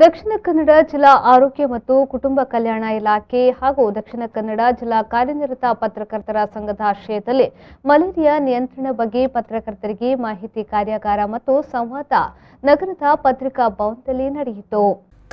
ದಕ್ಷಿಣ ಕನ್ನಡ ಜಿಲ್ಲಾ ಆರೋಗ್ಯ ಮತ್ತು ಕುಟುಂಬ ಕಲ್ಯಾಣ ಇಲಾಖೆ ಹಾಗೂ ದಕ್ಷಿಣ ಕನ್ನಡ ಜಿಲ್ಲಾ ಕಾರ್ಯನಿರತ ಪತ್ರಕರ್ತರ ಸಂಘದ ಆಶ್ರಯದಲ್ಲಿ ಮಲೇರಿಯಾ ನಿಯಂತ್ರಣ ಬಗ್ಗೆ ಪತ್ರಕರ್ತರಿಗೆ ಮಾಹಿತಿ ಕಾರ್ಯಾಗಾರ ಮತ್ತು ಸಂವಾದ ನಗರದ ಪತ್ರಿಕಾ ಭವನದಲ್ಲಿ ನಡೆಯಿತು.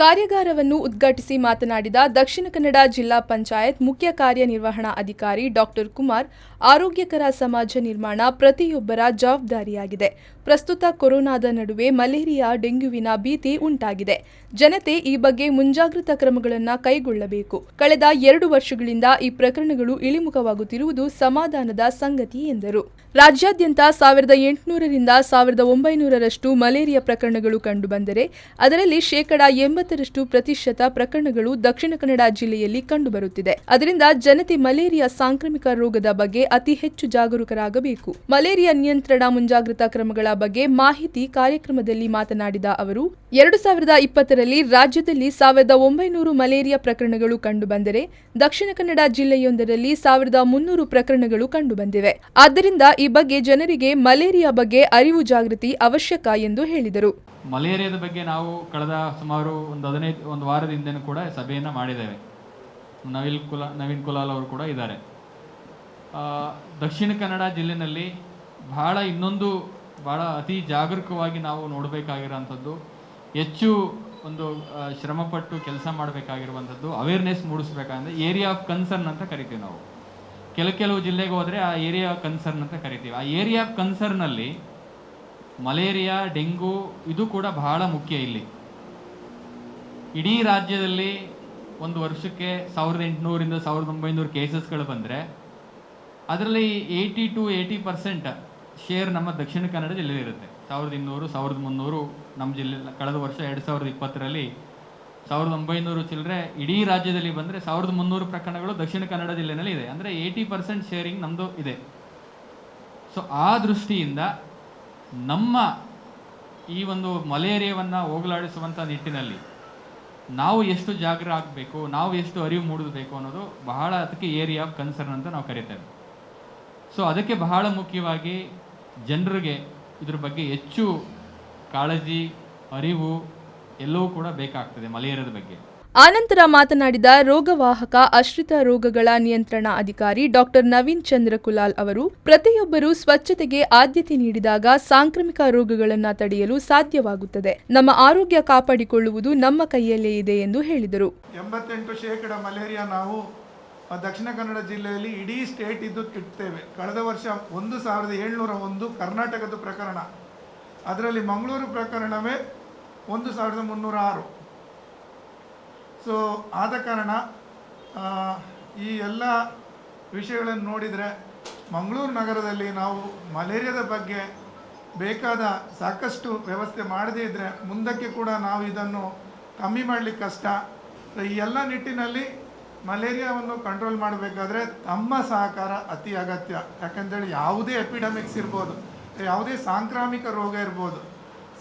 ಕಾರ್ಯಾಗಾರವನ್ನು ಉದ್ಘಾಟಿಸಿ ಮಾತನಾಡಿದ ದಕ್ಷಿಣ ಕನ್ನಡ ಜಿಲ್ಲಾ ಪಂಚಾಯತ್ ಮುಖ್ಯ ಕಾರ್ಯನಿರ್ವಹಣಾ ಅಧಿಕಾರಿ ಡಾಕ್ಟರ್ ಕುಮಾರ್, ಆರೋಗ್ಯಕರ ಸಮಾಜ ನಿರ್ಮಾಣ ಪ್ರತಿಯೊಬ್ಬರ ಜವಾಬ್ದಾರಿಯಾಗಿದೆ. ಪ್ರಸ್ತುತ ಕೊರೋನಾದ ನಡುವೆ ಮಲೇರಿಯಾ, ಡೆಂಗ್ಯೂವಿನ ಭೀತಿ ಉಂಟಾಗಿದೆ. ಜನತೆ ಈ ಬಗ್ಗೆ ಮುಂಜಾಗ್ರತಾ ಕ್ರಮಗಳನ್ನು ಕೈಗೊಳ್ಳಬೇಕು. ಕಳೆದ 2 ವರ್ಷಗಳಿಂದ ಈ ಪ್ರಕರಣಗಳು ಇಳಿಮುಖವಾಗುತ್ತಿರುವುದು ಸಮಾಧಾನದ ಸಂಗತಿ ಎಂದರು. ರಾಜ್ಯಾದ್ಯಂತ 1800ರಿಂದ 1900ರಷ್ಟು ಮಲೇರಿಯಾ ಪ್ರಕರಣಗಳು ಕಂಡುಬಂದರೆ ಅದರಲ್ಲಿ 80% ಪ್ರಕರಣಗಳು ದಕ್ಷಿಣ ಕನ್ನಡ ಜಿಲ್ಲೆಯಲ್ಲಿ ಕಂಡುಬರುತ್ತಿದೆ. ಅದರಿಂದ ಜನತೆ ಮಲೇರಿಯಾ ಸಾಂಕ್ರಾಮಿಕ ರೋಗದ ಬಗ್ಗೆ ಅತಿ ಹೆಚ್ಚು ಜಾಗರೂಕರಾಗಬೇಕು. ಮಲೇರಿಯಾ ನಿಯಂತ್ರಣ ಮುಂಜಾಗ್ರತಾ ಕ್ರಮಗಳ ಬಗ್ಗೆ ಮಾಹಿತಿ ಕಾರ್ಯಕ್ರಮದಲ್ಲಿ ಮಾತನಾಡಿದ ಅವರು, 2020ರಲ್ಲಿ ರಾಜ್ಯದಲ್ಲಿ 1900 ಮಲೇರಿಯಾ ಪ್ರಕರಣಗಳು ಕಂಡುಬಂದರೆ ದಕ್ಷಿಣ ಕನ್ನಡ ಜಿಲ್ಲೆಯೊಂದರಲ್ಲಿ 1300 ಪ್ರಕರಣಗಳು ಕಂಡುಬಂದಿವೆ. ಆದ್ದರಿಂದ ಈ ಬಗ್ಗೆ ಜನರಿಗೆ ಮಲೇರಿಯಾ ಬಗ್ಗೆ ಅರಿವು ಜಾಗೃತಿ ಅವಶ್ಯಕ ಎಂದು ಹೇಳಿದರು. ಮಲೇರಿಯಾದ ಬಗ್ಗೆ ನಾವು ಕಳೆದ ಸುಮಾರು ಒಂದು ವಾರದ ಹಿಂದೆ ಕೂಡ ಸಭೆಯನ್ನು ಮಾಡಿದ್ದೇವೆ. ನವೀನ್ ಕುಲಾಲ್ ಅವರು ಕೂಡ ಇದ್ದಾರೆ. ದಕ್ಷಿಣ ಕನ್ನಡ ಜಿಲ್ಲೆಯಲ್ಲಿ ಬಹಳ ಅತಿ ಜಾಗರೂಕವಾಗಿ ನಾವು ನೋಡಬೇಕಾಗಿರುವಂಥದ್ದು, ಹೆಚ್ಚು ಒಂದು ಶ್ರಮಪಟ್ಟು ಕೆಲಸ ಮಾಡಬೇಕಾಗಿರುವಂಥದ್ದು, ಅವೇರ್ನೆಸ್ ಮೂಡಿಸ್ಬೇಕಂದ್ರೆ ಏರಿಯಾ ಆಫ್ ಕನ್ಸರ್ನ್ ಅಂತ ಕರಿತೀವಿ ನಾವು. ಕೆಲವು ಜಿಲ್ಲೆಗೆ ಹೋದರೆ ಆ ಏರಿಯಾ ಕನ್ಸರ್ನ್ ಅಂತ ಕರಿತೀವಿ. ಆ ಏರಿಯಾ ಆಫ್ ಕನ್ಸರ್ನಲ್ಲಿ ಮಲೇರಿಯಾ, ಡೆಂಗು ಇದು ಕೂಡ ಬಹಳ ಮುಖ್ಯ. ಇಲ್ಲಿ ಇಡೀ ರಾಜ್ಯದಲ್ಲಿ ಒಂದು ವರ್ಷಕ್ಕೆ 1800ರಿಂದ 1900 ಕೇಸಸ್ಗಳು ಬಂದರೆ ಅದರಲ್ಲಿ 80 to 80% ಶೇರ್ ನಮ್ಮ ದಕ್ಷಿಣ ಕನ್ನಡ ಜಿಲ್ಲೆಯಲ್ಲಿರುತ್ತೆ. 1200, 1300 ನಮ್ಮ ಜಿಲ್ಲೆ. ಕಳೆದ ವರ್ಷ 2020ರಲ್ಲಿ 1900 ಚಿಲ್ಲರೆ ಇಡೀ ರಾಜ್ಯದಲ್ಲಿ ಬಂದರೆ 1300 ಪ್ರಕರಣಗಳು ದಕ್ಷಿಣ ಕನ್ನಡ ಜಿಲ್ಲೆಯಲ್ಲಿ ಇದೆ. ಅಂದರೆ 80% ಶೇರಿಂಗ್ ನಮ್ಮದು ಇದೆ. ಸೊ ಆ ದೃಷ್ಟಿಯಿಂದ ನಮ್ಮ ಈ ಒಂದು ಮಲೇರಿಯಾವನ್ನು ಹೋಗಲಾಡಿಸುವಂಥ ನಿಟ್ಟಿನಲ್ಲಿ ನಾವು ಎಷ್ಟು ಜಾಗೃತ ಆಗಬೇಕು, ನಾವು ಎಷ್ಟು ಅರಿವು ಮೂಡಿಸಬೇಕು ಅನ್ನೋದು ಬಹಳ, ಅದಕ್ಕೆ ಏರಿಯಾ ಆಫ್ ಕನ್ಸರ್ನ್ ಅಂತ ನಾವು ಕರಿತೇವೆ. ಸೊ ಅದಕ್ಕೆ ಬಹಳ ಮುಖ್ಯವಾಗಿ ಜನರಿಗೆ ಇದ್ರ ಬಗ್ಗೆ ಹೆಚ್ಚು ಕಾಳಜಿ, ಅರಿವು ಎಲ್ಲವೂ ಕೂಡ ಬೇಕಾಗ್ತದೆ ಮಲೇರಿಯಾದ ಬಗ್ಗೆ. ಆನಂತರ ಮಾತನಾಡಿದ ರೋಗವಾಹಕ ಆಶ್ರಿತ ರೋಗಗಳ ನಿಯಂತ್ರಣ ಅಧಿಕಾರಿ ಡಾಕ್ಟರ್ ನವೀನ್ ಚಂದ್ರ ಕುಲಾಲ್ ಅವರು, ಪ್ರತಿಯೊಬ್ಬರೂ ಸ್ವಚ್ಛತೆಗೆ ಆದ್ಯತೆ ನೀಡಿದಾಗ ಸಾಂಕ್ರಾಮಿಕ ರೋಗಗಳನ್ನು ತಡೆಯಲು ಸಾಧ್ಯವಾಗುತ್ತದೆ. ನಮ್ಮ ಆರೋಗ್ಯ ಕಾಪಾಡಿಕೊಳ್ಳುವುದು ನಮ್ಮ ಕೈಯಲ್ಲೇ ಇದೆ ಎಂದು ಹೇಳಿದರು. 88% ಮಲೇರಿಯಾ ನಾವು ದಕ್ಷಿಣ ಕನ್ನಡ ಜಿಲ್ಲೆಯಲ್ಲಿ ಇಡೀ ಸ್ಟೇಟ್ ಇಡ್ತೇವೆ. ಕಳೆದ ವರ್ಷ 1701 ಕರ್ನಾಟಕದ ಪ್ರಕರಣ, ಅದರಲ್ಲಿ ಮಂಗಳೂರು ಪ್ರಕರಣವೇ 1306. ಸೊ ಆದ ಕಾರಣ ಈ ಎಲ್ಲ ವಿಷಯಗಳನ್ನು ನೋಡಿದರೆ ಮಂಗಳೂರು ನಗರದಲ್ಲಿ ನಾವು ಮಲೇರಿಯಾದ ಬಗ್ಗೆ ಬೇಕಾದ ಸಾಕಷ್ಟು ವ್ಯವಸ್ಥೆ ಮಾಡದೇ ಇದ್ದರೆ ಮುಂದಕ್ಕೆ ಕೂಡ ನಾವು ಇದನ್ನು ಕಮ್ಮಿ ಮಾಡಲಿಕ್ಕೆ ಕಷ್ಟ. ಈ ಎಲ್ಲ ನಿಟ್ಟಿನಲ್ಲಿ ಮಲೇರಿಯಾವನ್ನು ಕಂಟ್ರೋಲ್ ಮಾಡಬೇಕಾದ್ರೆ ತಮ್ಮ ಸಹಕಾರ ಅತಿ ಅಗತ್ಯ. ಯಾಕಂತೇಳಿ ಯಾವುದೇ ಎಪಿಡೆಮಿಕ್ಸ್ ಇರ್ಬೋದು, ಯಾವುದೇ ಸಾಂಕ್ರಾಮಿಕ ರೋಗ ಇರ್ಬೋದು,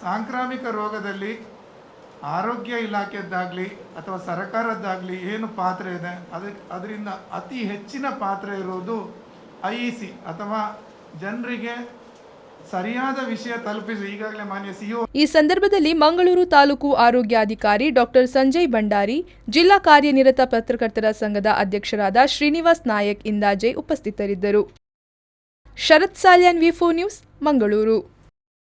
ಸಾಂಕ್ರಾಮಿಕ ರೋಗದಲ್ಲಿ ಆರೋಗ್ಯ ಇಲಾಖೆದ್ದಾಗಲಿ ಅಥವಾ ಸರ್ಕಾರದ್ದಾಗಲಿ ಏನು ಪಾತ್ರ ಇದೆ, ಅದರಿಂದ ಅತಿ ಹೆಚ್ಚಿನ ಪಾತ್ರ ಇರುವುದು IEC ಅಥವಾ ಜನರಿಗೆ ಸರಿಯಾದ ವಿಷಯ ತಲುಪಿಸಿ. ಈಗಾಗಲೇ ಮಾನ್ಯ CEO ಈ ಸಂದರ್ಭದಲ್ಲಿ ಮಂಗಳೂರು ತಾಲೂಕು ಆರೋಗ್ಯಾಧಿಕಾರಿ ಡಾಕ್ಟರ್ ಸಂಜಯ್ ಭಂಡಾರಿ, ಜಿಲ್ಲಾ ಕಾರ್ಯನಿರತ ಪತ್ರಕರ್ತರ ಸಂಘದ ಅಧ್ಯಕ್ಷರಾದ ಶ್ರೀನಿವಾಸ್ ನಾಯಕ್ ಇಂದಾಜೆ ಉಪಸ್ಥಿತರಿದ್ದರು. ಶರತ್ ಸಾಲ್ಯಾನ್, V4 ನ್ಯೂಸ್, ಮಂಗಳೂರು.